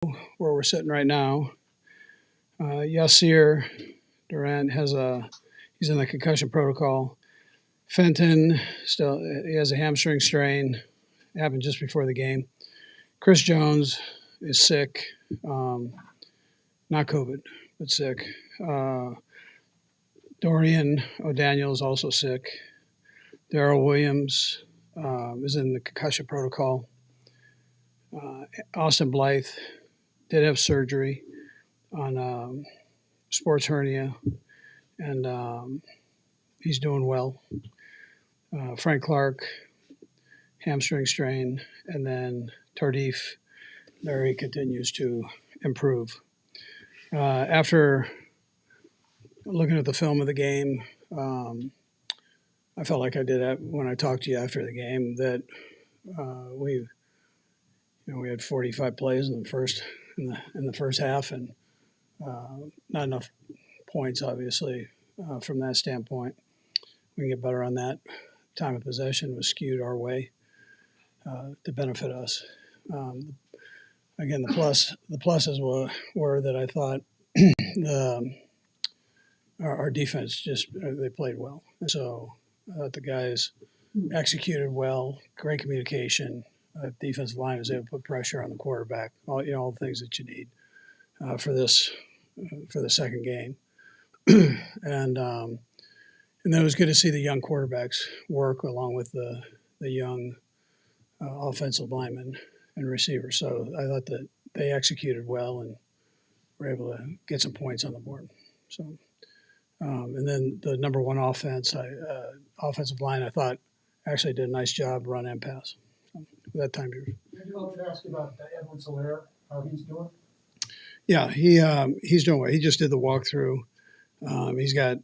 where we're sitting right now, Yasir Durant he's in the concussion protocol. Fenton still he has a hamstring strain. It happened just before the game. Chris Jones is sick, not COVID, but sick. Dorian O'Daniel is also sick. Darrell Williams is in the concussion protocol. Austin Blythe did have surgery on sports hernia, and he's doing well. Frank Clark, hamstring strain, and then Tardif, Larry continues to improve. After looking at the film of the game, I felt like I did when I talked to you after the game that we had 45 plays in the first half, and not enough points, obviously, from that standpoint. We can get better on that. Time of possession was skewed our way to benefit us. Again, the pluses were that I thought our defense they played well. And so I thought the guys executed well, great communication. Defensive line was able to put pressure on the quarterback. All the things that you need for the second game. And then it was good to see the young quarterbacks work along with the young offensive linemen and receivers. So I thought that they executed well and were able to get some points on the board. So, and then the number one offensive line, I thought actually did a nice job run and pass. So that time period. Did you want to ask about Edwin Solaire, how he's doing? Yeah, he's doing well. He just did the walkthrough. He's got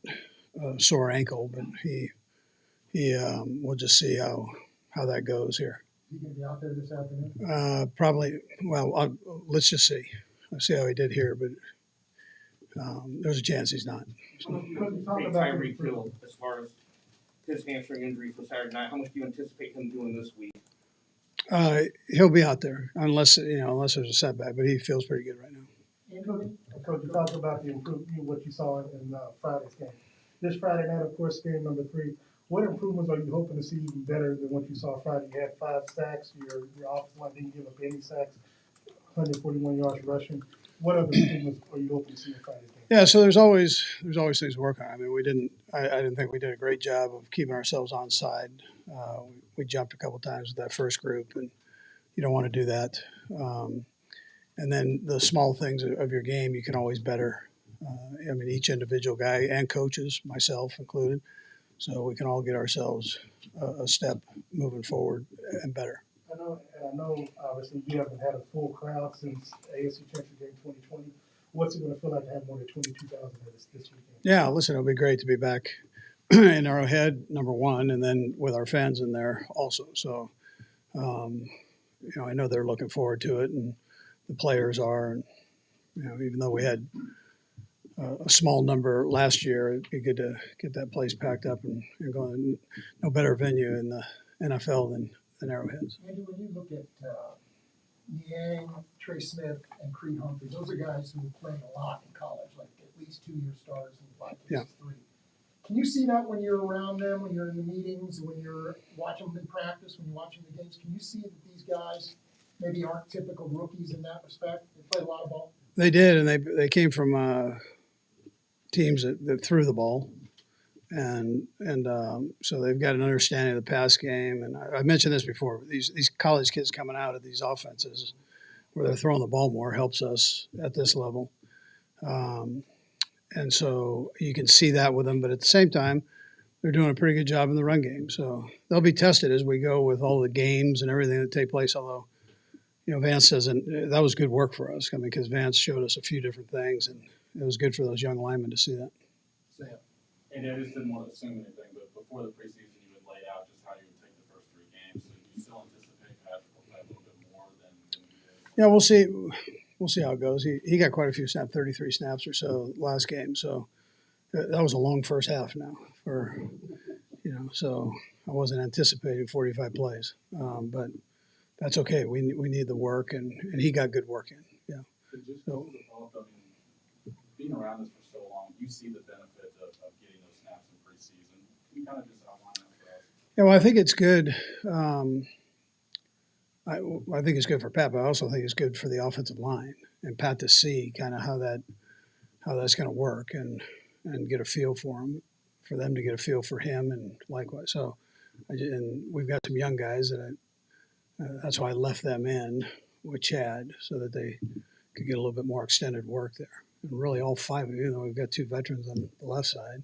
a sore ankle, but he we'll just see how that goes here. He going to be out there this afternoon? Probably. Well, let's just see. I'll see how he did here, but there's a chance he's not. So. Tyreek Hill, as far as his hamstring injury for Saturday night, how much do you anticipate him doing this week? He'll be out there unless there's a setback, but he feels pretty good right now. Coach, you talked about the improvement, what you saw in Friday's game. This Friday night, of course, game number 3. What improvements are you hoping to see even better than what you saw Friday? You had 5 sacks. Your offensive line didn't give up any sacks. 141 yards rushing. What other improvements are you hoping to see in Friday's game? Yeah, so there's always things to work on. I mean, I didn't think we did a great job of keeping ourselves onside. We jumped a couple times with that first group, and you don't want to do that. And then the small things of your game, you can always better. I mean, each individual guy and coaches, myself included, so we can all get ourselves a step moving forward and better. I know, obviously, you haven't had a full crowd since ASU Championship Game 2020. What's it going to feel like to have more than 22,000 this weekend? Yeah, listen, it'll be great to be back in Arrowhead, number one, and then with our fans in there also. So, I know they're looking forward to it, and the players are. And, even though we had a small number last year, it'd be good to get that place packed up and going. No better venue in the NFL than Arrowhead. Andy, when you look at Niang, Trey Smith, and Creed Humphrey, those are guys who were playing a lot in college, like at least 2-year stars and 5 cases 3. Can you see that when you're around them, when you're in the meetings, when you're watching them in practice, when you're watching the games? Can you see that these guys maybe aren't typical rookies in that respect? They play a lot of ball. They did, and they came from teams that threw the ball, and so they've got an understanding of the pass game. And I mentioned this before. These college kids coming out of these offenses where they're throwing the ball more helps us at this level. And so you can see that with them, but at the same time, they're doing a pretty good job in the run game. So they'll be tested as we go with all the games and everything that take place. Although, Vance doesn't. That was good work for us. I mean, because Vance showed us a few different things, and it was good for those young linemen to see that. Sam. And I just didn't want to assume anything, but before the preseason, you would lay out just how you would take the first 3 games. So do you still anticipate Patrick will play a little bit more than he did? Yeah, we'll see. We'll see how it goes. He got quite a few snaps, 33 snaps or so last game. So that was a long first half now so I wasn't anticipating 45 plays. But that's okay. We need the work, and he got good work in. Yeah. Just So, to follow up, I mean, being around this for so long, you see the benefit of getting those snaps in preseason. Can you kind of just outline that for us? yeah, well, I think it's good. I think it's good for Pat, but I also think it's good for the offensive line and Pat to see kind of how that's going to work and get a feel for him, for them to get a feel for him, and likewise. So, and we've got some young guys that's why I left them in with Chad so that they could get a little bit more extended work there. And really, all five of you know, we've got two veterans on the left side.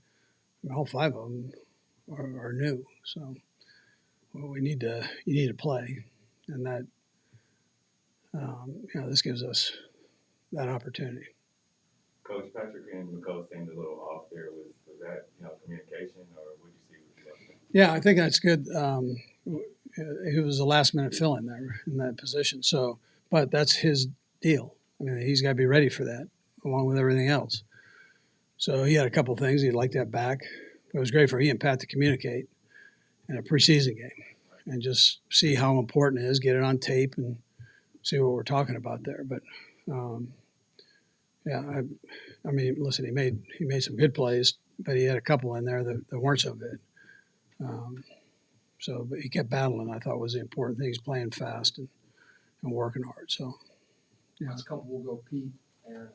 All five of them are new, so well, you need to play, and that this gives us that opportunity. Coach Patrick and McCullough seemed a little off there. Was that communication, or what did you see with you? Yeah, I think that's good. He was a last minute fill in there in that position. So, but that's his deal. I mean, he's got to be ready for that along with everything else. So he had a couple of things he'd like to have back. It was great for he and Pat to communicate in a preseason game and just see how important it is, get it on tape and see what we're talking about there. But yeah, I mean, listen, he made some good plays, but he had a couple in there that weren't so good. But he kept battling. I thought was the important thing. He's playing fast and working hard. So, yeah. Next couple will go Pete, Aaron,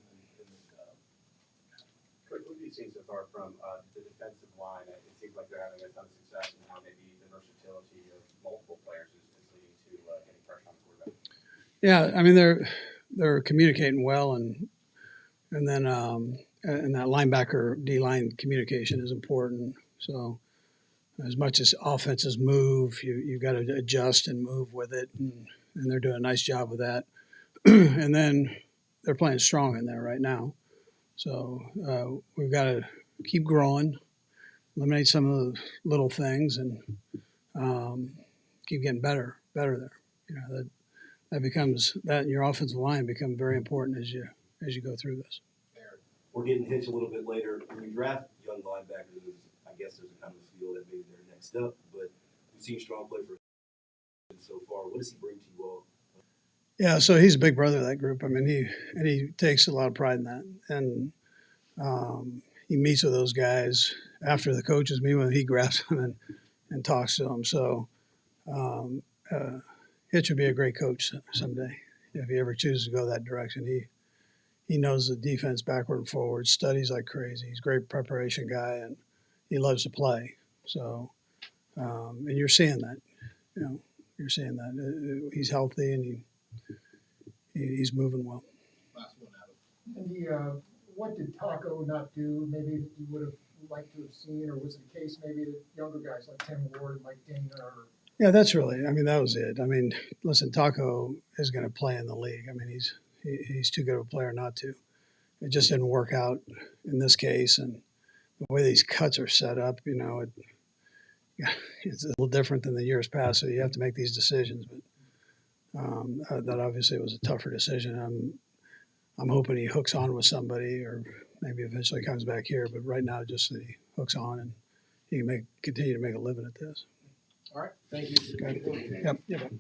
What have you seen so far from the defensive line? It seems like they're having a ton of success, and how maybe the versatility of multiple players is leading to getting pressure on the quarterback. Yeah, I mean they're communicating well, and then and that linebacker D line communication is important. So as much as offenses move, you've got to adjust and move with it, and they're doing a nice job with that. And then they're playing strong in there right now. So we've got to keep growing, eliminate some of the little things, and keep getting better there. You know that becomes that and your offensive line become very important as you go through this. We're getting hitched a little bit later. When we draft young linebackers, I guess there's a kind of a feel that maybe they're next up, but we've seen strong play for so far. What does he bring to you all? Yeah, so he's a big brother of that group. I mean, he takes a lot of pride in that, and he meets with those guys after the coaches meet with him. He grabs them and talks to them. So Hitch would be a great coach someday if he ever chooses to go that direction. He knows the defense backward and forward, studies like crazy. He's a great preparation guy, and he loves to play. So and you're seeing that, you're seeing that he's healthy and he's moving well. last one, Adam. And what did Taco not do? Maybe that you would have liked to have seen, or was it a case maybe that younger guys like Tim Ward and Mike Dana or Yeah, that's really. I mean, that was it. I mean, listen, Taco is going to play in the league. I mean, he's too good of a player not to. It just didn't work out in this case, and the way these cuts are set up, it's a little different than the years past. So you have to make these decisions. But that obviously was a tougher decision. I'm hoping he hooks on with somebody, or maybe eventually comes back here. But right now, just that he hooks on and he can continue to make a living at this. all right, thank you. Okay. Yep.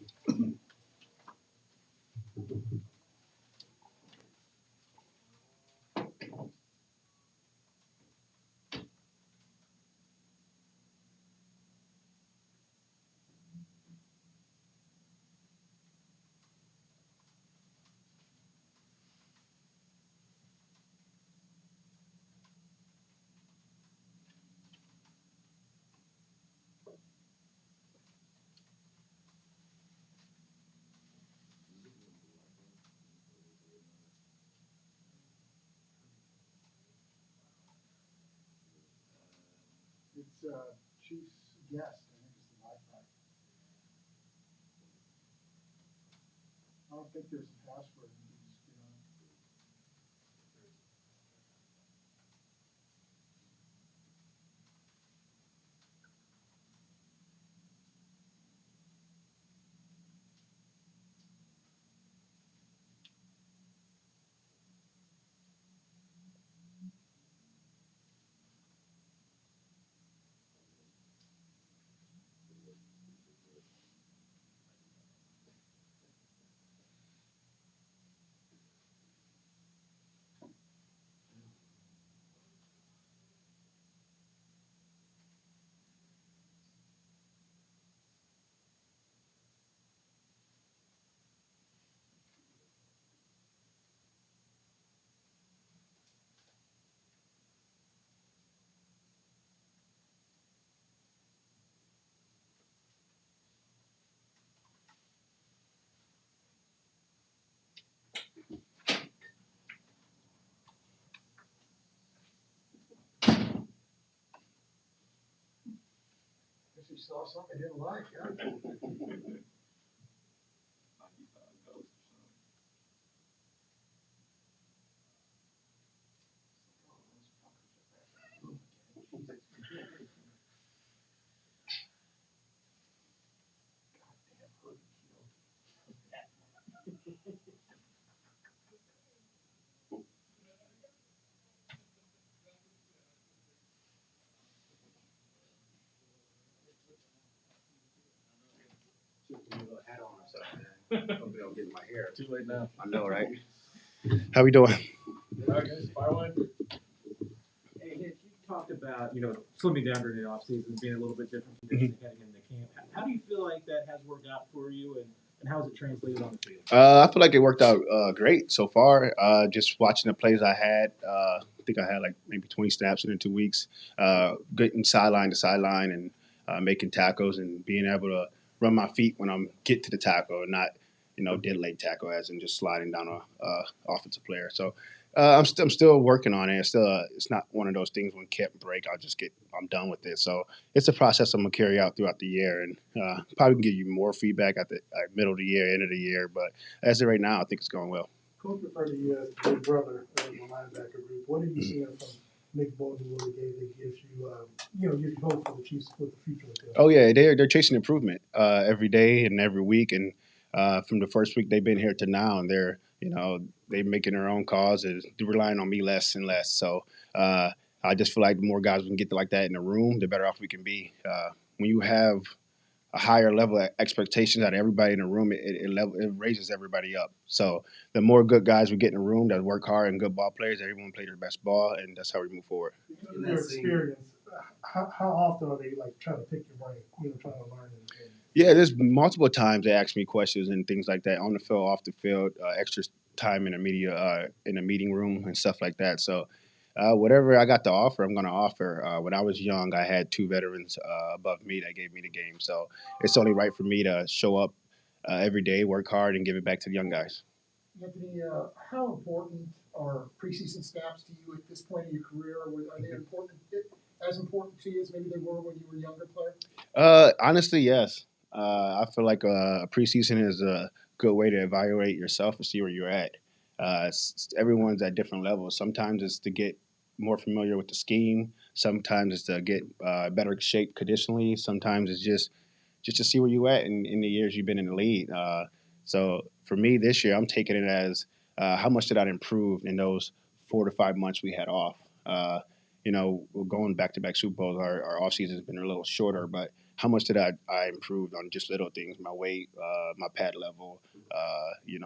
It's Chief's guest. I think it's the Wi-Fi. I don't think there's a password. You can just get on. Actually saw something I didn't like, yeah. Hat on or something. Hope they don't get in my hair. Too late now. I know, right? How we doing? Hey, Nick, you talked about, slimming down during the offseason, being a little bit different conditioning heading into camp. How do you feel like that has worked out for you, and how has it translated on the field? I feel like it worked out great so far. Just watching the plays I had, I think I had like maybe 20 snaps in 2 weeks, getting sideline to sideline and making tackles and being able to run my feet when I'm get to the tackle and not, dead leg tackle as in just sliding down a offensive player. So I'm still working on it. It's not one of those things when camp break I'm done with it. So it's a process I'm gonna carry out throughout the year, and probably can give you more feedback at the middle of the year, end of the year. But as of right now, I think it's going well. Coach referred to you as big brother in the linebacker group. What are you seeing from Nick Bolton what he gave that gives you, gives you hope for the Chiefs for the future with them? Oh yeah, they're chasing improvement every day and every week, and from the first week they've been here to now, and they're making their own calls and they're relying on me less and less. So I just feel like the more guys we can get like that in the room, the better off we can be. When you have a higher level of expectations out of everybody in the room, it raises everybody up. So the more good guys we get in the room that work hard and good ball players, everyone play their best ball, and that's how we move forward. Because of your experience, how often are they like trying to pick your brain, trying to learn and Yeah, there's multiple times they ask me questions and things like that on the field, off the field, extra time in the media, in the meeting room and stuff like that. So, whatever I got to offer, I'm going to offer. When I was young, I had two veterans above me that gave me the game. So it's only right for me to show up every day, work hard, and give it back to the young guys. Anthony, how important are preseason snaps to you at this point in your career? Are they important, as important to you as maybe they were when you were a younger player? Honestly, yes. I feel like a preseason is a good way to evaluate yourself and see where you're at. Everyone's at different levels. Sometimes it's to get more familiar with the scheme. Sometimes it's to get better shape conditionally. Sometimes it's just to see where you at in the years you've been in the league. So for me this year, I'm taking it as how much did I improve in those 4 to 5 months we had off. We're going back to back Super Bowls. Our off season has been a little shorter, but how much did I improve on just little things, my weight, my pad level,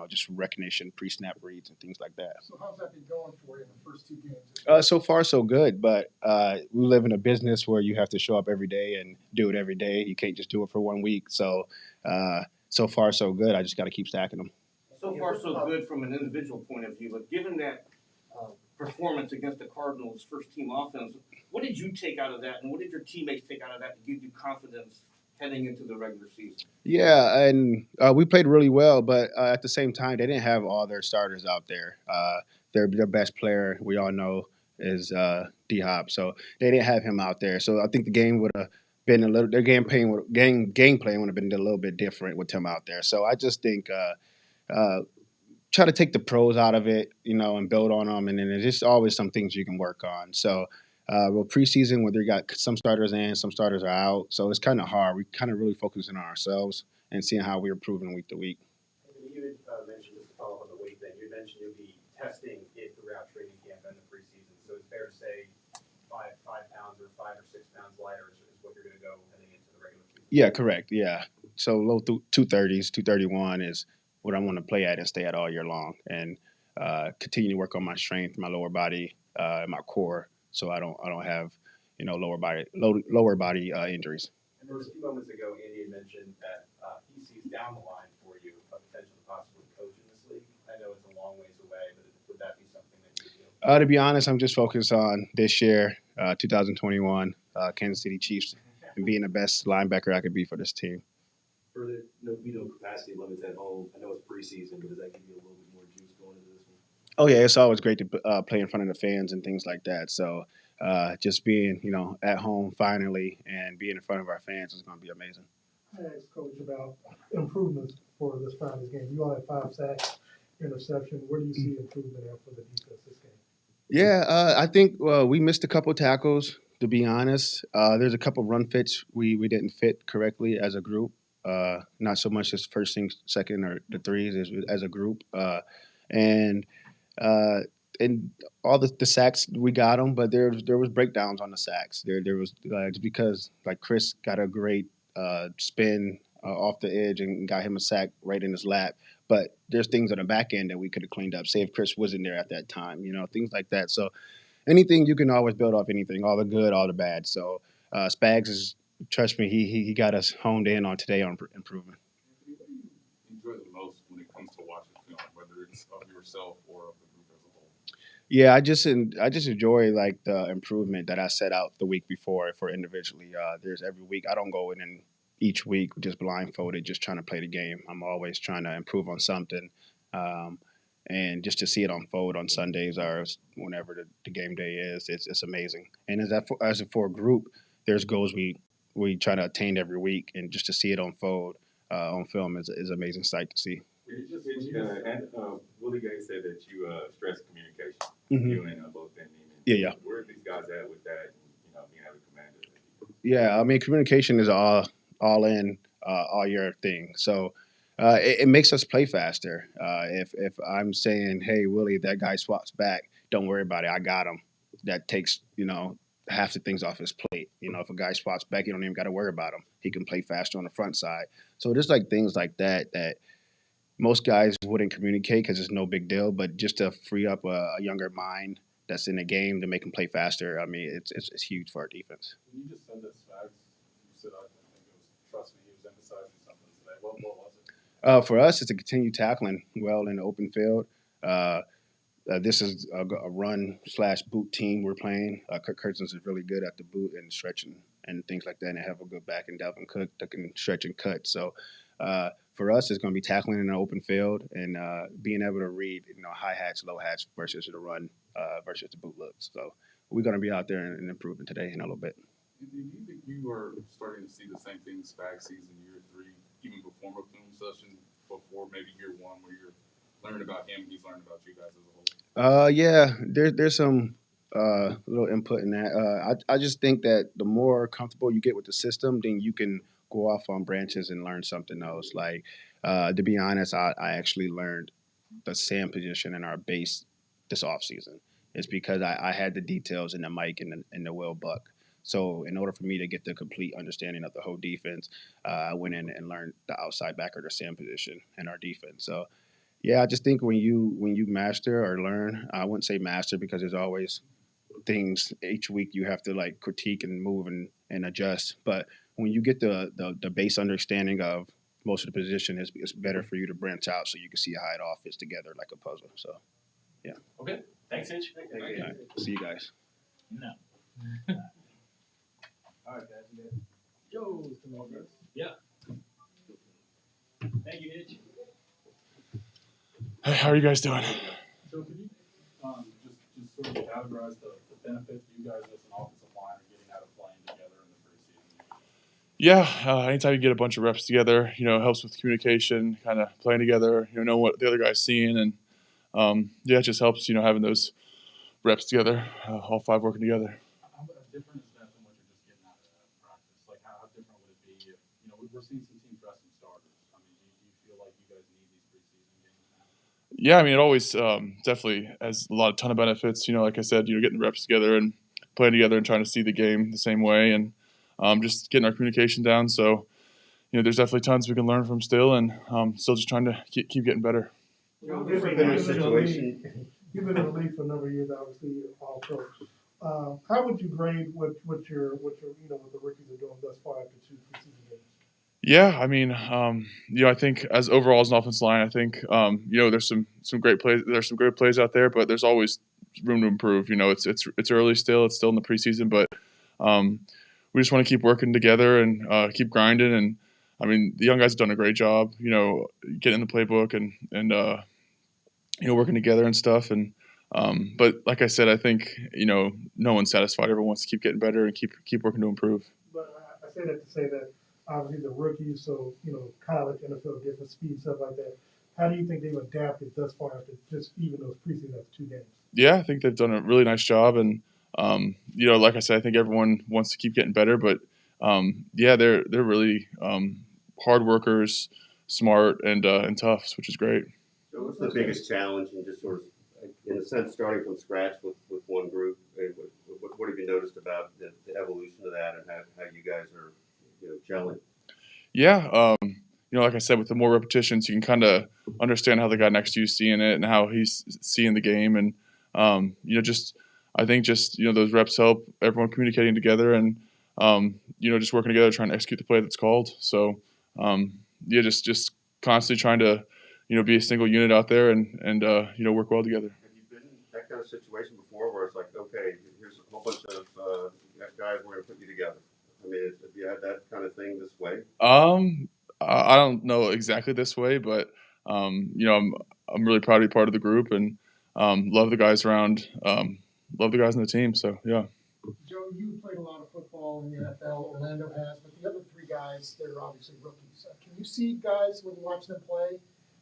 just recognition, pre-snap reads, and things like that. So how's that been going for you in the first two games? So far, so good. But we live in a business where you have to show up every day and do it every day. You can't just do it for 1 week. So far, so good. I just got to keep stacking them. So far, so good from an individual point of view, but given that performance against the Cardinals' first team offense, what did you take out of that, and what did your teammates take out of that to give you confidence heading into the regular season? Yeah, and we played really well, but at the same time, they didn't have all their starters out there. Their best player, we all know, is D Hop, so they didn't have him out there. So I think the game would have been a little. Their game plan would have been a little bit different with him out there. So I just think try to take the pros out of it, and build on them, and then there's just always some things you can work on. So. Well, preseason, where they got some starters in, some starters are out, so it's kind of hard. We kind of really focusing on ourselves and seeing how we're improving week to week. You had mentioned, just to follow up on the weight thing, you mentioned you'll be testing it throughout training camp and the preseason. So it's fair to say 5 pounds or 5 or 6 pounds lighter is what you're going to go heading into the regular season. Yeah, correct. Yeah, so low 230s, 231 is what I want to play at and stay at all year long, and continue to work on my strength, my lower body, my core, so I don't have lower body injuries. And there was a few moments ago, Andy had mentioned that he sees down the line for you a potential to possibly coach in this league. I know it's a long ways away, but would that be something that you would do? To be honest, I'm just focused on this year, 2021, Kansas City Chiefs, and being the best linebacker I could be for this team. For the capacity limits at home, I know it's preseason, but does that give you a little bit more juice going into this one? Oh yeah, it's always great to play in front of the fans and things like that. So just being, at home finally and being in front of our fans is going to be amazing. I asked Coach about improvements for this Friday's game. You all had 5 sacks, interception. Where do you see improvement at for the defense this game? Yeah, I think we missed a couple tackles. To be honest, there's a couple run fits we didn't fit correctly as a group. Not so much as first thing, second, or the threes as a group. And uh, and all the sacks we got them, but there was breakdowns on the sacks. There was it's because like Chris got a great spin off the edge and got him a sack right in his lap. But there's things on the back end that we could have cleaned up. Say if Chris wasn't there at that time, things like that. So anything you can always build off anything, all the good, all the bad. So Spags is trust me, he got us honed in on today on improvement. What do you enjoy the most when it comes to watching film, whether it's of yourself or of the group as a whole? Yeah, I just enjoy like the improvement that I set out the week before for individually. There's every week I don't go in and each week just blindfolded, just trying to play the game. I'm always trying to improve on something, um, and just to see it unfold on Sundays or whenever the game day is, it's amazing. And as for a group, there's goals we try to attain every week, and just to see it unfold on film is an amazing sight to see. Willie Gay said that you stress communication. Mhm. You and both Andy. Yeah. Where are these guys at with that? And, being able to command it. Yeah, I mean, communication is all in all your thing. So it makes us play faster. If I'm saying, "Hey, Willie, that guy swaps back. Don't worry about it. I got him." That takes half the things off his plate. If a guy swaps back, you don't even got to worry about him. He can play faster on the front side. So there's like things like that most guys wouldn't communicate because it's no big deal. But just to free up a younger mind that's in the game to make him play faster, I mean, it's huge for our defense. When you just said that, Spags, you said, I think it was, trust me, he was emphasizing something today. What was it? For us, it's to continue tackling well in the open field. Uh, this is a run/boot team we're playing. Kirk Cousins is really good at the boot and stretching and things like that, and they have a good back in Dalvin Cook that can stretch and cut. So for us, it's going to be tackling in the open field and being able to read, high hats, low hats versus the run versus the boot looks. So we're going to be out there and improving today in a little bit. Do you think you are starting to see the same thing Spags sees in year 3, even before a film session, before maybe year 1, where you're learning about him, he's learning about you guys as a whole? Yeah, there's some little input in that. I just think that the more comfortable you get with the system, then you can go off on branches and learn something else. Like to be honest, I actually learned the Sam position in our base this off season. It's because I had the details in the Mike and the Will Buck. So in order for me to get the complete understanding of the whole defense, I went in and learned the outside backer, the Sam position in our defense. So yeah, I just think when you master or learn, I wouldn't say master because there's always things each week you have to like critique and move and adjust. But when you get the base understanding of most of the position, it's better for you to branch out so you can see how it all fits together like a puzzle. So yeah. Okay. Thanks, Hitch. All right. See you guys. No. All right, guys. We got Joe's come over. Yeah. Thank you, Hitch. Hey, how are you guys doing? So could you just sort of categorize the benefits you guys as an offensive line are getting out of playing together in the preseason? Yeah, anytime you get a bunch of reps together, it helps with communication, kind of playing together, know what the other guy's seeing, and yeah, it just helps, having those reps together, all 5 working together. How different is that from what you're just getting out of practice? Like, how different would it be if, we're seeing some teams resting starters. I mean, do you feel like you guys need these preseason games now? Yeah, I mean, it always definitely has a ton of benefits. Like I said, getting the reps together and playing together and trying to see the game the same way, and just getting our communication down. So, there's definitely tons we can learn from still, and still just trying to keep getting better. You've been in the league for a number of years, obviously, all pro. How would you grade what your what the rookies are doing thus far after 2 preseason games? Yeah, I mean, I think as overall as an offensive line, I think there's some great plays. There's some great plays out there, but there's always room to improve. It's early still. It's still in the preseason, but we just want to keep working together and keep grinding. And I mean, the young guys have done a great job. Getting in the playbook and working together and stuff. And But like I said, I think no one's satisfied. Everyone wants to keep getting better and keep working to improve. But I say that to say that obviously the rookies, so college, NFL, different speed, stuff like that. How do you think they've adapted thus far after just even those preseason of 2 games? Yeah, I think they've done a really nice job, and like I said, I think everyone wants to keep getting better. But yeah, they're really hard workers, smart, and tough, which is great. So what's the biggest challenge in just sort of, in a sense, starting from scratch with one group? What have you noticed about the evolution of that and how you guys are, gelling? Yeah, like I said, with the more repetitions, you can kind of understand how the guy next to you is seeing it and how he's seeing the game, and just I think just those reps help everyone communicating together and just working together, trying to execute the play that's called. So yeah, just constantly trying to be a single unit out there and work well together. Have you been in that kind of situation before where it's like, okay, here's a whole bunch of guys, we're going to put you together? I mean, have you had that kind of thing this way? I don't know exactly this way, but I'm really proud to be part of the group and love the guys around, love the guys on the team. So yeah. Joe, you played a lot of football in the NFL. Orlando has, but the other 3 guys, they're obviously rookies. Can you see guys when you watch them play?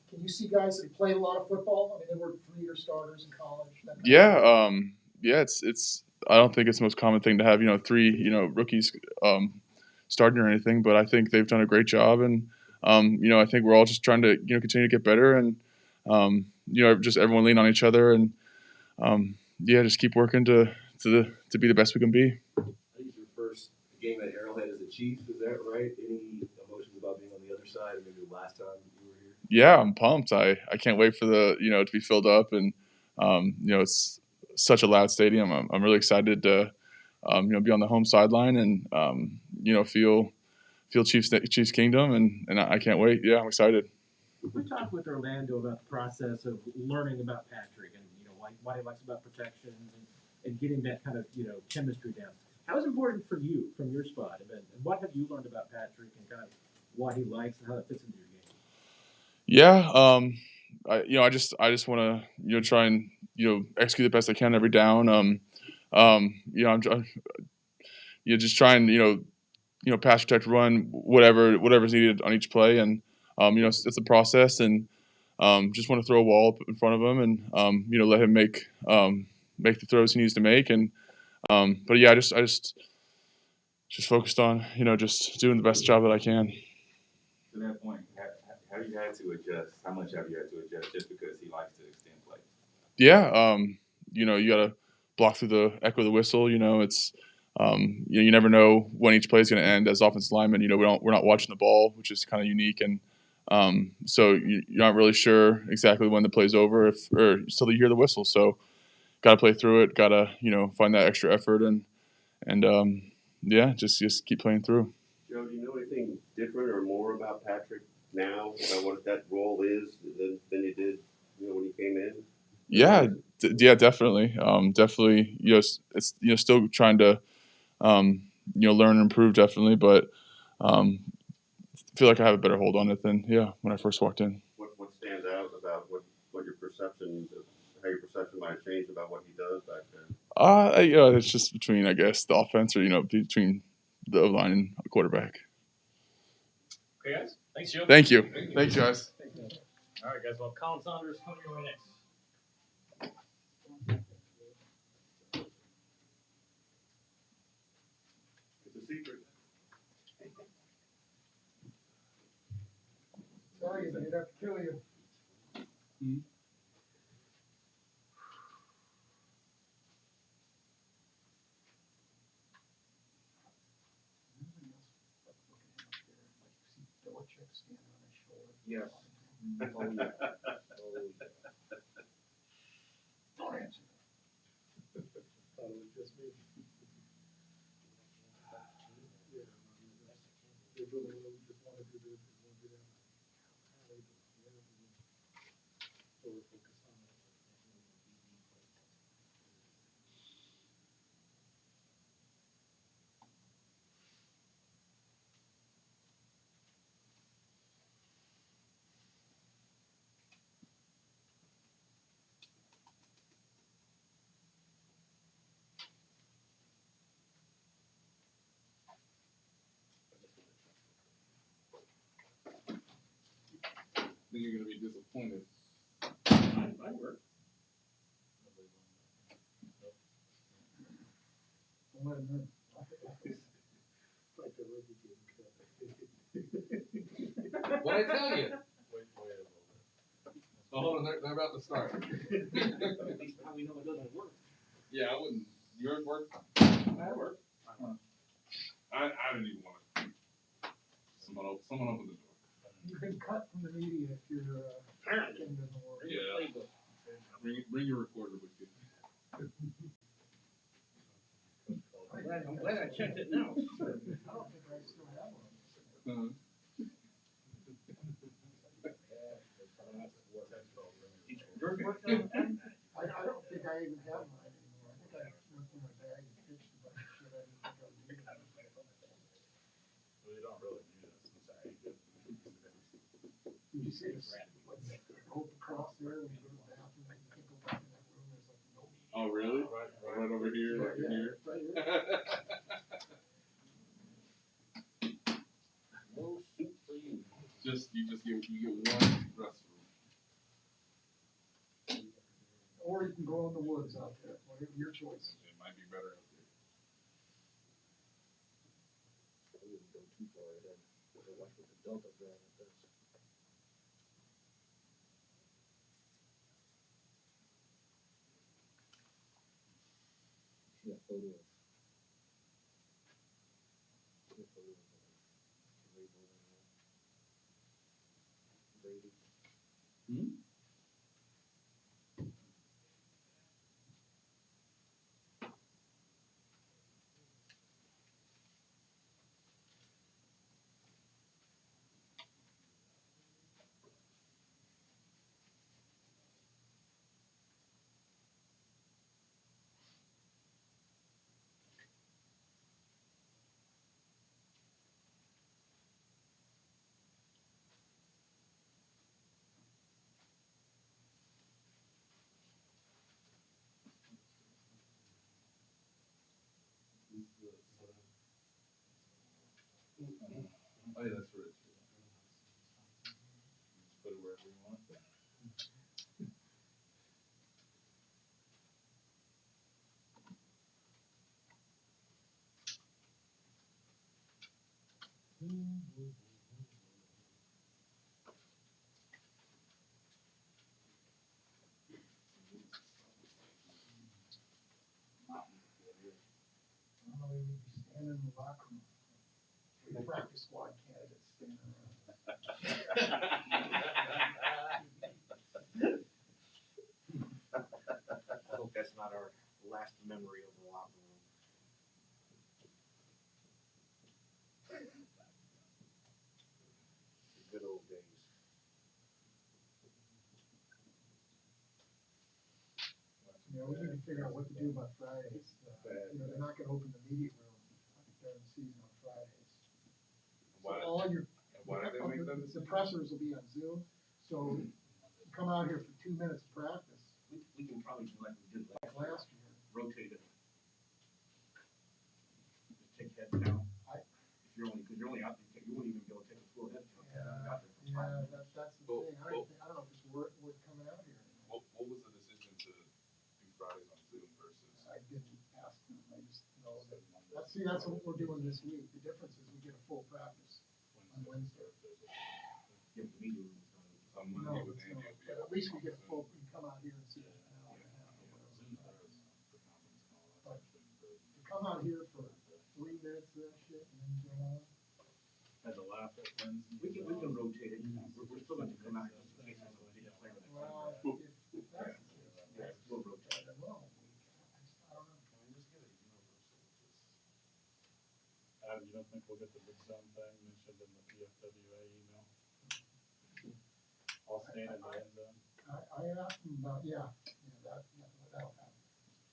Can you see guys that played a lot of football? I mean, they were 3-year starters in college. That kind of Yeah, yeah. It's. I don't think it's the most common thing to have 3 rookies starting or anything, but I think they've done a great job, and I think we're all just trying to continue to get better, and just everyone lean on each other, and yeah, just keep working to be the best we can be. I think it's your first game at Arrowhead as a Chief, is that right? Any emotions about being on the other side, or maybe the last time you were here? Yeah, I'm pumped. I can't wait for the to be filled up, and it's such a loud stadium. I'm really excited to be on the home sideline and feel Chiefs Kingdom, and I can't wait. Yeah, I'm excited. We talked with Orlando about the process of learning about Patrick and why he likes about protections and getting that kind of chemistry down. How is it important for you from your spot, and what have you learned about Patrick and kind of what he likes and how that fits into your game? Yeah, I just want to try and execute the best I can every down. I'm just trying pass protect, run, whatever's needed on each play, and it's a process, and just want to throw a wall up in front of him, and let him make the throws he needs to make, and but yeah, I just focused on just doing the best job that I can. To that point, have you had to adjust? How much have you had to adjust just because he likes to extend plays? Yeah, you got to block through the echo of the whistle. It's you never know when each play is going to end. As offensive linemen, we're not watching the ball, which is kind of unique, and so you're not really sure exactly when the play's over or until you hear the whistle. So got to play through it. Got to find that extra effort and yeah, just keep playing through. Joe, do you know anything different or more about Patrick now, about what that role is than you did when he came in? Yeah, yeah, definitely. Definitely, it's still trying to learn and improve, definitely, but feel like I have a better hold on it than when I first walked in. What stands out about what your perception, how your perception might have changed about what he does back there? It's just between, I guess, the offense or between the O-line and the quarterback. Okay, guys. Thanks, Joe. Thank you. Thanks, guys. All right, guys. Well, Colin Saunders coming your way next. It's a secret. Sorry, they'd have to kill you. Yes. Oh, yeah. Don't answer. Just me. then you're gonna be disappointed. Might work. Don't let him in. Like the rookie team. What'd I tell you? Wait a little bit. Oh, hold on, they're about to start. At least now we know it doesn't work. Yeah, I wouldn't. Yours work? That worked. I didn't even want to. Someone open the door. You can cut from the media if your thing doesn't work. Yeah. Bring your recorder with you. I'm glad I checked it now. I don't think I still have one. Yours worked out? I don't think I even have mine anymore. I think I went through my bag and fixed a bunch of shit I didn't think I was needing. Well, you don't really need us. I'm sorry. Did you see this? Hope across there when you go to the bathroom, you can't go back in that room, there's like no. Oh, really? Right over here, like Yeah, here. right here. No soup for you. You get one restroom. Or you can go in the woods out there, whatever your choice. It might be better up there. I wouldn't go too far ahead. Watch what the Delta variant does. See that photo of Brady. Hmm? Oh, yeah, that's rich. Just put it wherever you want. I don't know, you'd be standing in the locker room. Three practice squad candidates standing around. I hope that's not our last memory of the locker room. The good old days. You know, we need to figure out what to do about Fridays. You know, they're not gonna open the media room during the season on Fridays. So Why- all your, Why did they make that the decision? pressers will be on Zoom, so come out here for 2 minutes of practice, We can probably do like we did like last year. rotate it. Just take heads down. I- If you're only out, you won't even be able to take a full head count. Yeah, Out there for 5 minutes. that's the Well, thing, I don't know if it's worth coming out here anymore. What was the decision to do Fridays on Zoom versus? I didn't ask them, I just know that, that's what we're doing this week, the difference is we get a full practice on Wednesday. Yeah, the media room is not open. On No, Monday with it's Andy not, will be but out. at least we get a full, we can come out here and see it an hour and a half or whatever. But to come out here for 3 minutes of that shit and then go on. Had to laugh at Wednesday. We can rotate it. We're still going to come out just in case there's a big player that comes Well, back. if that's the case, Yeah, we'll rotate. then we'll, I don't know. You don't think we'll get the big zone thing mentioned in the PFWA email? All staying in the end zone? I asked him about, that'll happen.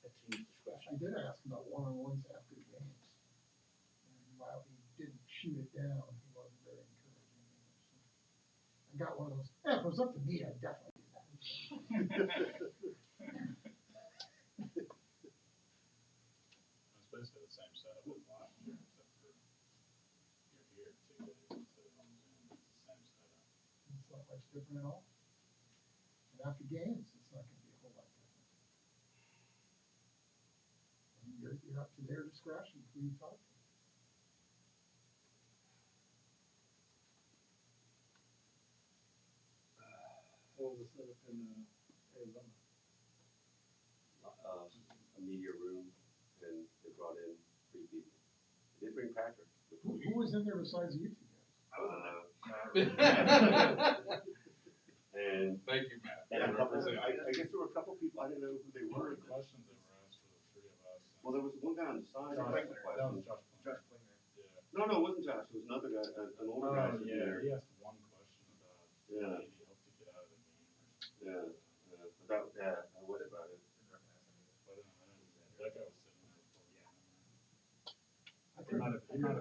That's team discretion. I did ask him about one-on-ones after games. And while he didn't shoot it down, he wasn't very encouraging either, so. I got one of those, if it was up to me, I'd definitely do that. It's basically the same setup as last year, except for you're here 2 days instead of on Zoom. It's the same setup. It's like, much different at all. And after games, it's not gonna be a whole lot different. And you're up to their discretion who you talk to. What was the setup in, Arizona? A media room, and they brought in 3 people. They did bring Patrick. Who was in there besides you two guys? I was in And Thank you, Matt. and a couple, I guess there were a couple people, I didn't know who they What were. were the questions that were asked for the three of us? Well, there was one guy on the side. Josh, that asked the that was question. Josh Klinger. Yeah. No, it wasn't Josh. It was another guy, an older guy Oh, sitting yeah, there. he asked one question about Yeah. maybe help to get out of the game or something. Yeah. But that, I worried about it. But I didn't, that guy was sitting there before we got in there. I couldn't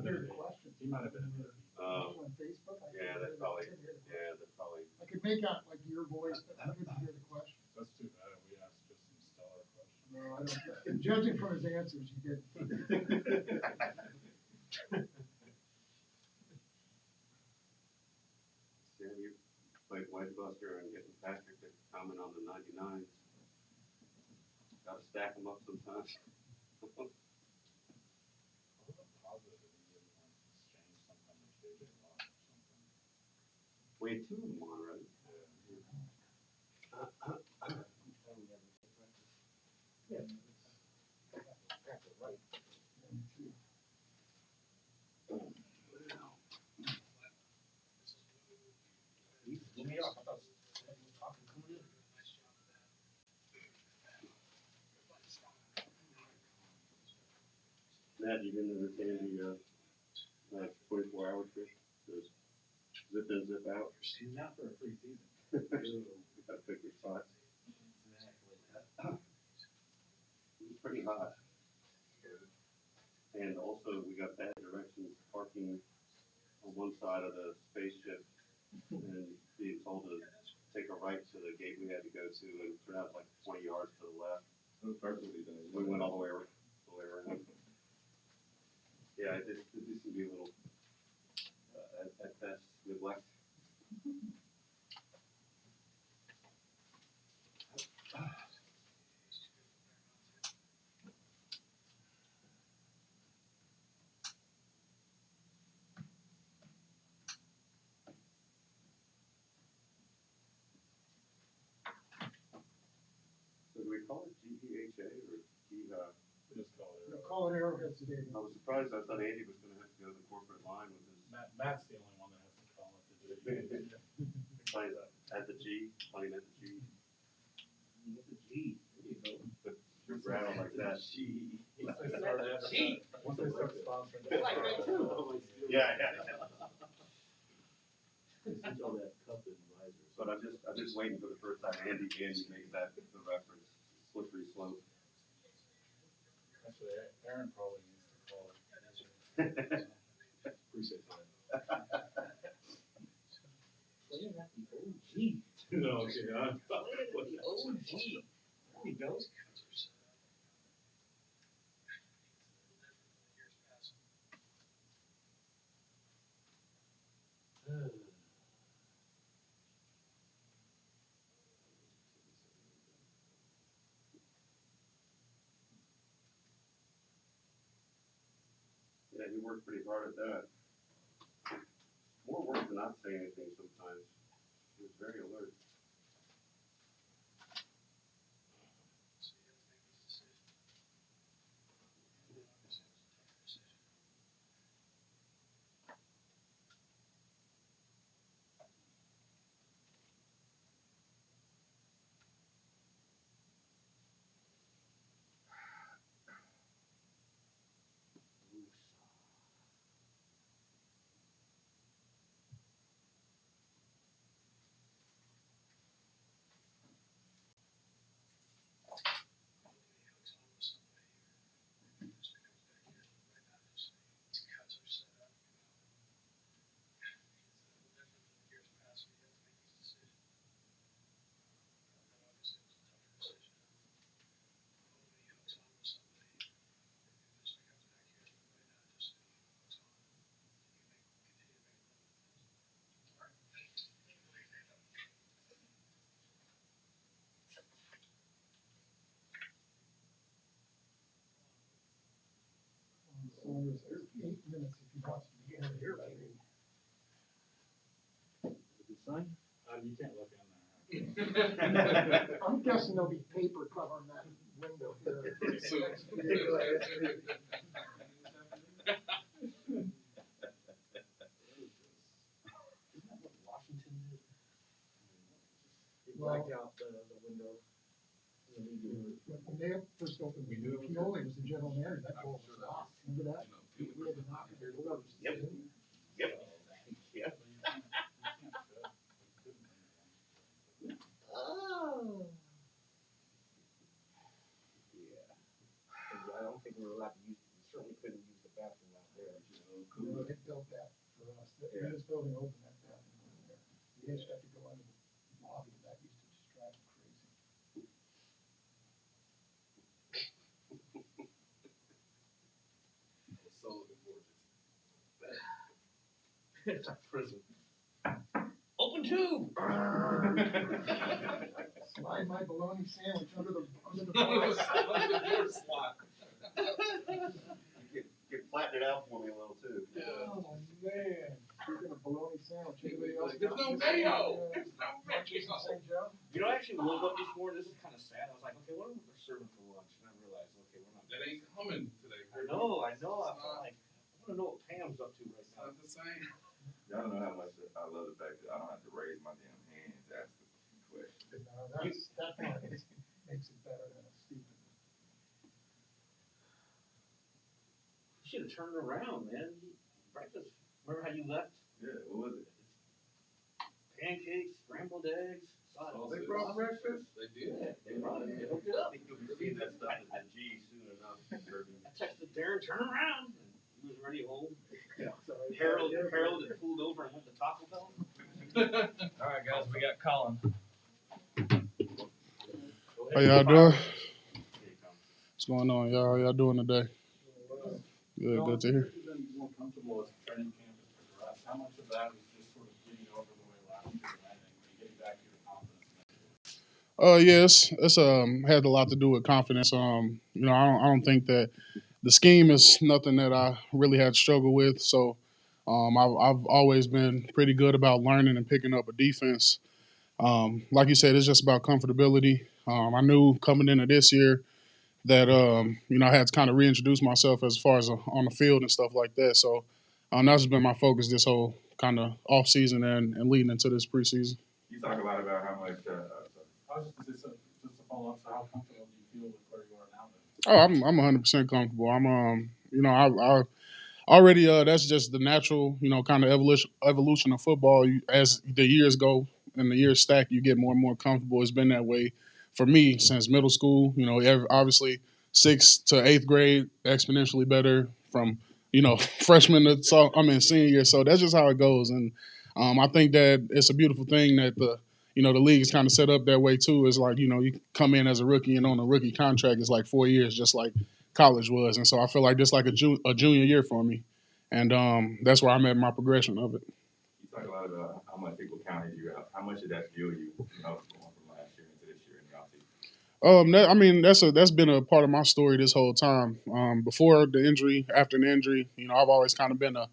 hear the questions. He might have been in there. On Facebook, I Yeah, couldn't that's hear the probably, questions. yeah, that's probably. I could make out like your voice, but I couldn't hear the questions. That's too bad, we asked just some stellar questions. No, I don't, judging from his answers, you did. Yeah, you played White Buster and getting Patrick to comment on the 99s. Gotta stack them up sometimes. I wasn't positive that he didn't like exchange something with JJ Watt or something. We had 2 of them on, right? Yeah. Right. He blew me off. I thought he was talking coming in. Matt, you didn't understand the 24-hour trip? There's zip in, zip out. Not for a free season. You gotta pick your spots. It was pretty hot. And also, we got bad directions parking on one side of the spaceship and being told to take a right to the gate we had to go to, and it turned out like 20 yards to the left. It was perfectly done. We went all the way around. Yeah, this can be a little, at best, neglect. So do we call it GEHA or GEHA? We just call it. No, call it Arrowhead today. I was surprised. I thought Andy was gonna have to go the corporate line with his. Matt's the only one that has to call it the Playing at the G, playing at the G. With the G, there you go. But you're rattled like that. G. Once they start advertising, once they start sponsoring. I like that too. Yeah. Since all that cup and visor. But I'm just waiting for the first time Andy makes that the reference, slippery slope. Actually, Aaron probably needs to call it. Appreciate that. Playing at the OG. No, okay, Playing at the OG. There you go. Yeah, he worked pretty hard at that. More work than not saying anything sometimes. He was very alert. minutes if he wants to be in here. Good sign? You can't look in there. I'm guessing there'll be paper covering that window here. Washington did. He blacked out the window. When they first opened, Pioli was the general manager, that goal was lost, remember that? We had to knock it over. Yep. Yep. Oh. Yeah. I don't think we were allowed to use, we certainly couldn't use the bathroom out there. No, they built that for us, when this building opened, that bathroom was there. We just got to go under the lobby, that used to just drive me crazy. So looking forward to It's like prison. Open tube. Slide my bologna sandwich under the it. bar. Door slot. You can flatten it out for me a little too. Oh, man, speaking of bologna sandwich, anybody else? There's no got this mayo. one? There's no Lunches in St. Joe? You know, I actually woke up this morning. This is kind of sad. I was like, okay, what are they serving for lunch? And I realized, okay, we're not. That ain't coming today. I know. I felt like I want to know what Pam's up to right now. Not the same. Y'all know how much I love the fact that I don't have to raise my damn hands asking questions. No, that part makes it better than a stupid. You should have turned around, man. Breakfast. Remember how you left? Yeah, what was it? Pancakes, scrambled eggs, Oh, sausage. they brought breakfast? They did? Yeah, they brought it. They hooked it up. I think you'll be seeing that stuff at the G soon enough. I texted Darren, turn around. And he was already home. Yeah. Harold had pulled over and went to Taco Bell. All right, guys, we got Colin. How y'all doing? What's going on, y'all? How y'all doing today? Good to hear. You've been more comfortable as training camp has progressed. How much of that was just sort of getting over the way last year and getting back to your confidence? Yes, it's had a lot to do with confidence. I don't think that the scheme is nothing that I really had struggled with. So, I've always been pretty good about learning and picking up a defense. Like you said, it's just about comfortability. I knew coming into this year that I had to kind of reintroduce myself as far as on the field and stuff like that. So, that's been my focus this whole kind of off season and leading into this preseason. You talk a lot about how much. I was just to follow up, so how comfortable do you feel with where you are now? Oh, I'm 100% comfortable. I already that's just the natural, kind of evolution of football. As the years go and the years stack, you get more and more comfortable. It's been that way for me since middle school. Obviously 6th to 8th grade, exponentially better from freshman to senior year. So that's just how it goes, and I think that it's a beautiful thing that the league is kind of set up that way too. It's like you come in as a rookie and on a rookie contract, it's like 4 years, just like college was, and so I feel like this like a junior year for me, and that's where I'm at my progression of it. You talk a lot about how much people counted you out. How much did that fuel you? Going from last year into this year in the offseason? That's been a part of my story this whole time. Before the injury, after the injury, I've always kind of been a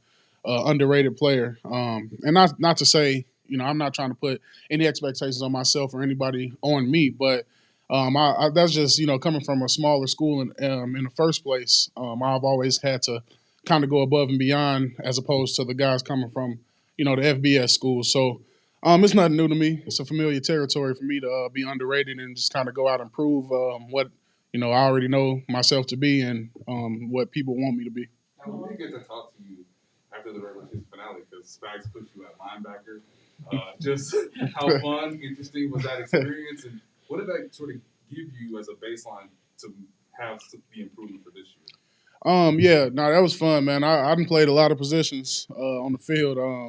underrated player, and not to say I'm not trying to put any expectations on myself or anybody on me, but that's just coming from a smaller school in the first place. I've always had to kind of go above and beyond as opposed to the guys coming from the FBS schools. So it's nothing new to me. It's a familiar territory for me to be underrated and just kind of go out and prove what I already know myself to be and what people want me to be. Now, we did get to talk to you after the regular season finale because Spags put you at linebacker. Just how fun, interesting was that experience, and what did that sort of give you as a baseline to have the improvement for this year? That was fun, man. I done played a lot of positions on the field. I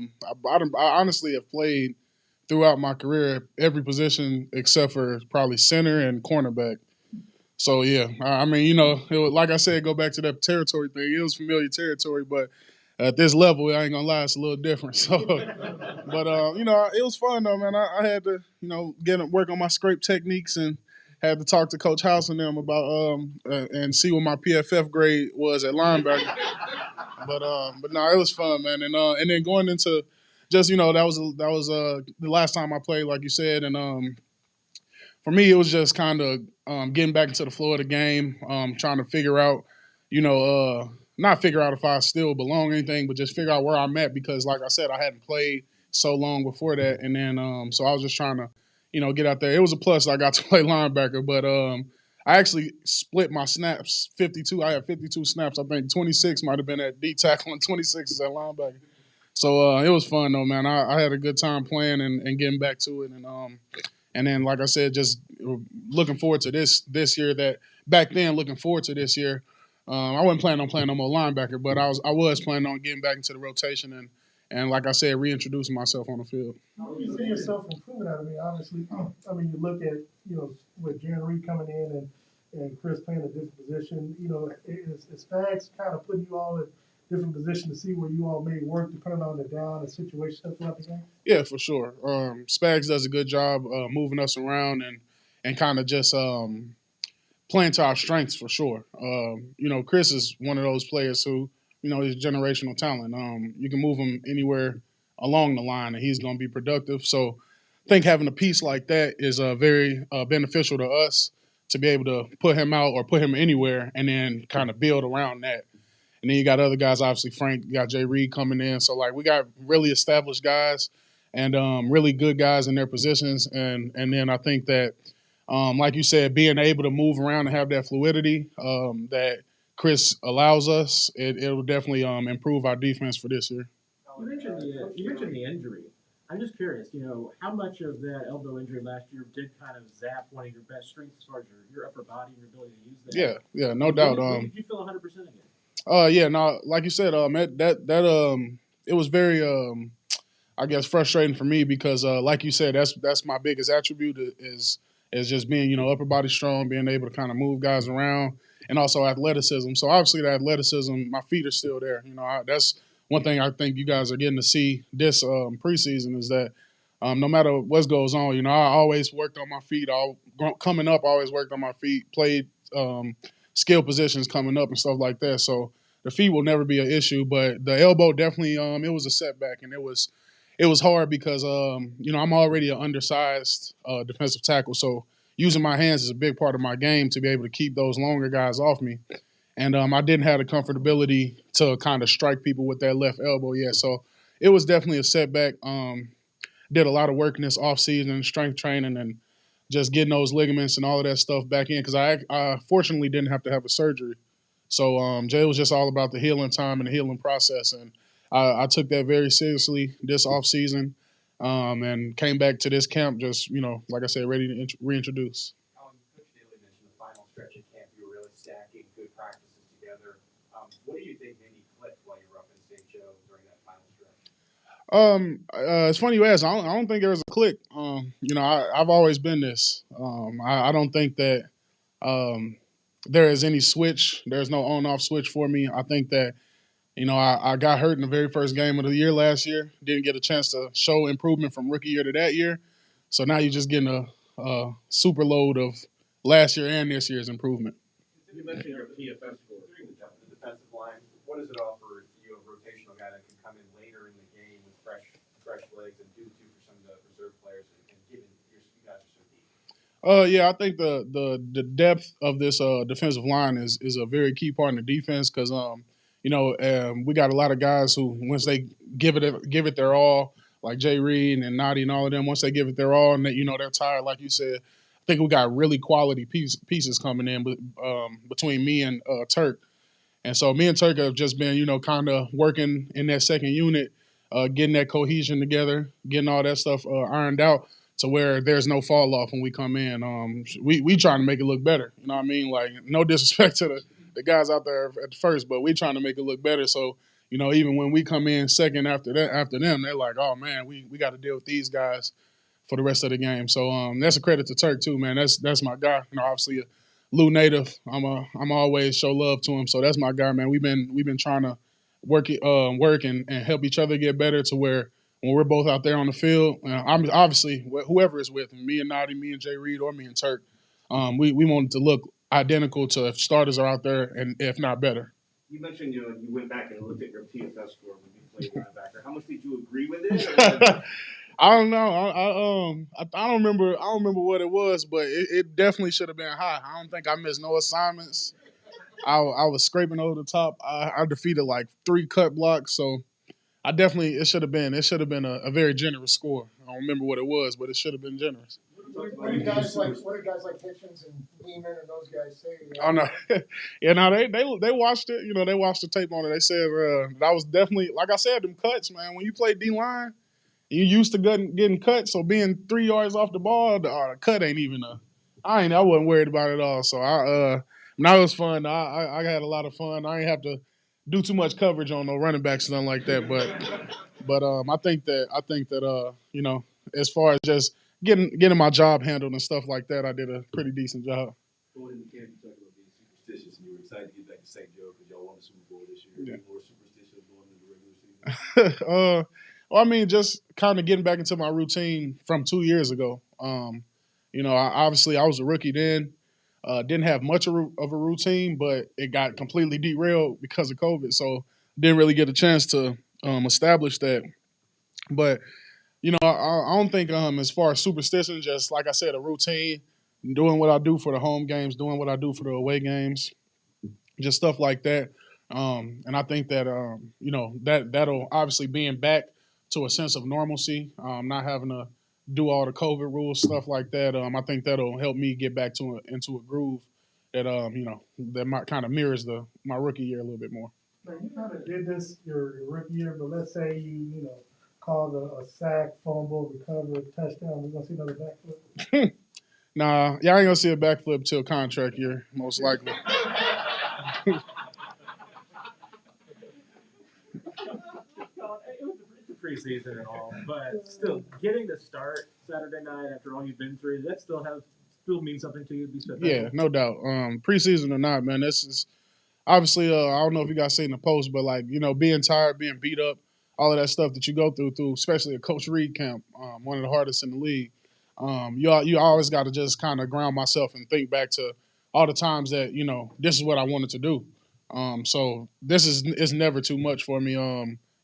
honestly have played throughout my career every position except for probably center and cornerback. So yeah, like I said, go back to that territory thing. It was familiar territory, but at this level, I ain't gonna lie, it's a little different. So, but it was fun though, man. I had to work on my scrape techniques and had to talk to Coach House and them about and see what my PFF grade was at linebacker. But no, it was fun, man. And then going into just that was the last time I played, like you said, and for me, it was just kind of getting back into the flow of the game, trying to figure out, not figure out if I still belong or anything, but just figure out where I'm at because, like I said, I hadn't played so long before that, and then so I was just trying to, get out there. It was a plus I got to play linebacker, but I actually split my snaps 52. I had 52 snaps. I think 26 might have been at D tackle and 26 is at linebacker. So it was fun though, man. I had a good time playing and getting back to it, and then, like I said, just looking forward to this year. That back then, looking forward to this year. I wasn't planning on playing no more linebacker, but I was planning on getting back into the rotation and like I said, reintroducing myself on the field. How do you see yourself improving out of me? Obviously, you look at, with Andy Reid coming in and Chris playing a different position, is Spags kind of putting you all in different position to see where you all may work depending on the down and situation throughout the game? Yeah, for sure. Spags does a good job moving us around and kind of just playing to our strengths for sure. Chris is one of those players who, he's generational talent. You can move him anywhere along the line and he's going to be productive. So I think having a piece like that is very beneficial to us to be able to put him out or put him anywhere and then kind of build around that. And then you got other guys, obviously Frank, you got Jay Reed coming in. So like we got really established guys and really good guys in their positions. And then I think that like you said, being able to move around and have that fluidity that Chris allows us, it will definitely improve our defense for this year. You mentioned the injury. I'm just curious, how much of that elbow injury last year did kind of zap one of your best strengths as far as your upper body and your ability to use that? Yeah, no doubt. When did you feel 100% again? Yeah, no, like you said, it was very I guess frustrating for me because like you said, that's my biggest attribute is just being, upper body strong, being able to kind of move guys around and also athleticism. So obviously the athleticism, my feet are still there. That's one thing I think you guys are getting to see this preseason is that no matter what goes on, I always worked on my feet. Coming up, I always worked on my feet, played skill positions coming up and stuff like that. So the feet will never be an issue, but the elbow definitely it was a setback, and it was hard because I'm already an undersized defensive tackle, so using my hands is a big part of my game to be able to keep those longer guys off me. And I didn't have the comfortability to kind of strike people with that left elbow yet, so it was definitely a setback. Did a lot of work in this offseason, strength training, and just getting those ligaments and all of that stuff back in because I fortunately didn't have to have a surgery. So Jay was just all about the healing time and the healing process, and I took that very seriously this offseason and came back to this camp just, like I said, ready to reintroduce. Coach Daly mentioned the final stretch of camp. You were really stacking good practices together. What do you think maybe clicked while you were up in St. Joe during that final stretch? It's funny you ask. I don't think there was a click. I've always been this. I don't think that there is any switch. There's no on-off switch for me. I think that I got hurt in the very first game of the year last year. Didn't get a chance to show improvement from rookie year to that year. So now you're just getting a super load of last year and this year's improvement. You mentioned your PFF score. The defensive line, what does it offer you, a rotational guy that can come in later in the game with fresh legs and do for some of the reserve players and given you guys are so deep? Yeah, I think the depth of this defensive line is a very key part in the defense because we got a lot of guys who once they give it their all, like Jay Reed and Noddy and all of them, once they give it their all and they're tired, like you said. I think we got really quality pieces coming in between me and Turk. And so me and Turk have just been, kind of working in that second unit, getting that cohesion together, getting all that stuff ironed out to where there's no fall off when we come in. We trying to make it look better. You know what I mean? Like, no disrespect to the guys out there at the first, but we trying to make it look better. So, even when we come in second after them, they're like, oh, man, we got to deal with these guys for the rest of the game. So that's a credit to Turk too, man. That's my guy. Obviously a Lou native. I'm always show love to him. So that's my guy, man. We've been trying to work and help each other get better to where when we're both out there on the field, I'm obviously whoever is with me and Noddy, me and Jay Reed, or me and Turk, we want it to look identical to if starters are out there and if not better. You mentioned you went back and looked at your PFS score when you played linebacker. How much did you agree with it? Or I don't know. I don't remember. I don't remember what it was, but it definitely should have been high. I don't think I missed no assignments. I was scraping over the top. I defeated like 3 cut blocks, so I definitely it should have been a very generous score. I don't remember what it was, but it should have been generous. What do guys like Hitchens and Lehman and those guys say? Oh no, yeah, no, they watched it. You know, they watched the tape on it. They said that I was definitely, like I said, them cuts, man. When you play D line, you used to getting cut, so being 3 yards off the ball, the cut ain't even a. I wasn't worried about it at all. So now it was fun. I had a lot of fun. I ain't have to do too much coverage on no running backs and nothing like that. But I think that you know, as far as just getting my job handled and stuff like that, I did a pretty decent job. Going into camp, you talked about being superstitious, and you were excited to get back to St. Joe because y'all won the Super Bowl this year. Yeah. Any more superstitious going into the regular season? Well, I mean, just kind of getting back into my routine from 2 years ago. You know, obviously I was a rookie then. Didn't have much of a routine, but it got completely derailed because of COVID. So didn't really get a chance to establish that. But you know, I don't think as far as superstition, just like I said, a routine, doing what I do for the home games, doing what I do for the away games, just stuff like that. And I think that you know that'll obviously being back to a sense of normalcy, not having to do all the COVID rules, stuff like that. I think that'll help me get back into a groove that you know that might kind of mirrors my rookie year a little bit more. Man, you kind of did this your rookie year, but let's say you know called a sack, fumble, recover, touchdown. We're gonna see another backflip. Nah, y'all ain't gonna see a backflip till contract year, most likely. It's a preseason and all, but still, getting to start Saturday night after all you've been through, that still means something to you. Be special. Yeah, no doubt. Preseason or not, man, this is obviously. I don't know if you guys seen the post, but like you know, being tired, being beat up, all of that stuff that you go through, especially a Coach Reid camp, one of the hardest in the league. You always got to just kind of ground myself and think back to all the times that you know this is what I wanted to do. So this is never too much for me.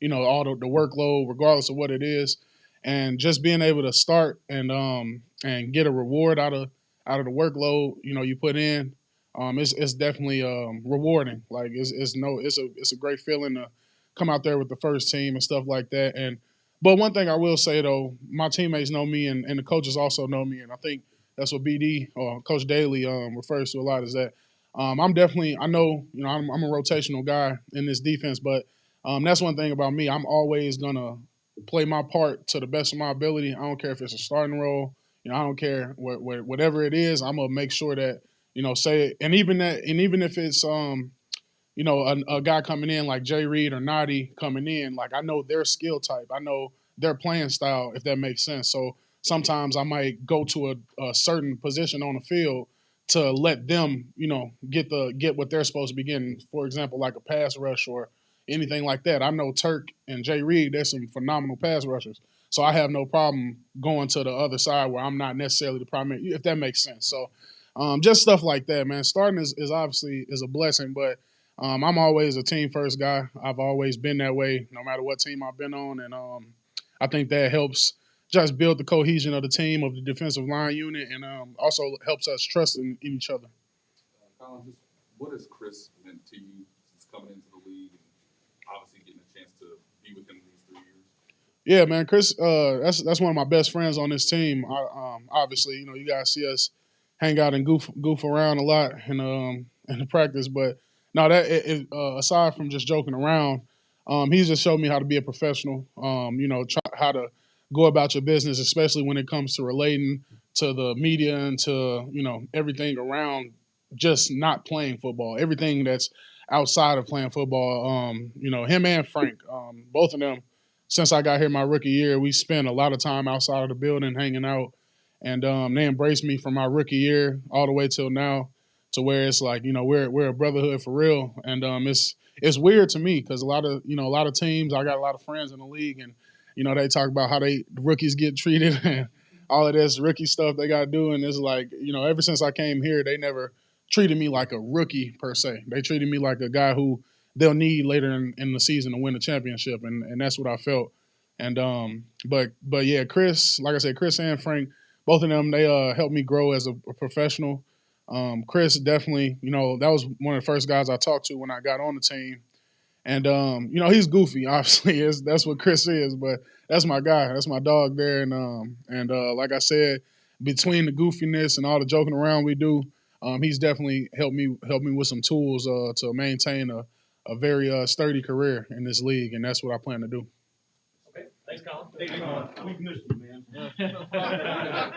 You know, all the workload, regardless of what it is, and just being able to start and get a reward out of the workload, you know, you put in, it's definitely rewarding. Like it's a great feeling to come out there with the first team and stuff like that. But one thing I will say though, my teammates know me and the coaches also know me, and I think that's what BD or Coach Daly refers to a lot is that I know you know I'm a rotational guy in this defense, but that's one thing about me. I'm always gonna play my part to the best of my ability. I don't care if it's a starting role. You know, I don't care whatever it is. I'm gonna make sure that you know say it, and even if it's you know a guy coming in like Jay Reed or Nadi coming in, like I know their skill type. I know their playing style, if that makes sense. So sometimes I might go to a certain position on the field to let them, you know, get what they're supposed to be getting. For example, like a pass rush or anything like that. I know Turk and Jay Reed, they're some phenomenal pass rushers. So I have no problem going to the other side where I'm not necessarily the primary, if that makes sense. So just stuff like that, man. Starting is obviously is a blessing, but I'm always a team first guy. I've always been that way, no matter what team I've been on, and I think that helps just build the cohesion of the team, of the defensive line unit, and also helps us trust in each other. Colin, just what has Chris meant to you since coming into the league and obviously getting a chance to be with him these 3 years? Yeah, man, Chris, that's one of my best friends on this team. Obviously, you know, you guys see us hang out and goof around a lot in the practice, but no, aside from just joking around, he's just showed me how to be a professional. You know, how to go about your business, especially when it comes to relating to the media and to you know everything around just not playing football, everything that's outside of playing football. You know, him and Frank, both of them since I got here my rookie year, we spent a lot of time outside of the building hanging out, and they embraced me from my rookie year all the way till now, to where it's like you know we're a brotherhood for real, and it's weird to me because a lot of teams I got a lot of friends in the league, and you know they talk about how the rookies get treated and all of this rookie stuff they got to do, and it's like you know ever since I came here they never treated me like a rookie per se. They treated me like a guy who they'll need later in the season to win the championship, and that's what I felt. And but yeah, Chris, like I said, Chris and Frank, both of them, they helped me grow as a professional. Chris definitely, that was one of the first guys I talked to when I got on the team. And he's goofy, obviously, that's what Chris is, but that's my guy, that's my dog there. And like I said, between the goofiness and all the joking around we do, he's definitely helped me with some tools to maintain a very sturdy career in this league, and that's what I plan to do. Okay, thanks, Colin. Thanks, Colin. We've missed you, man.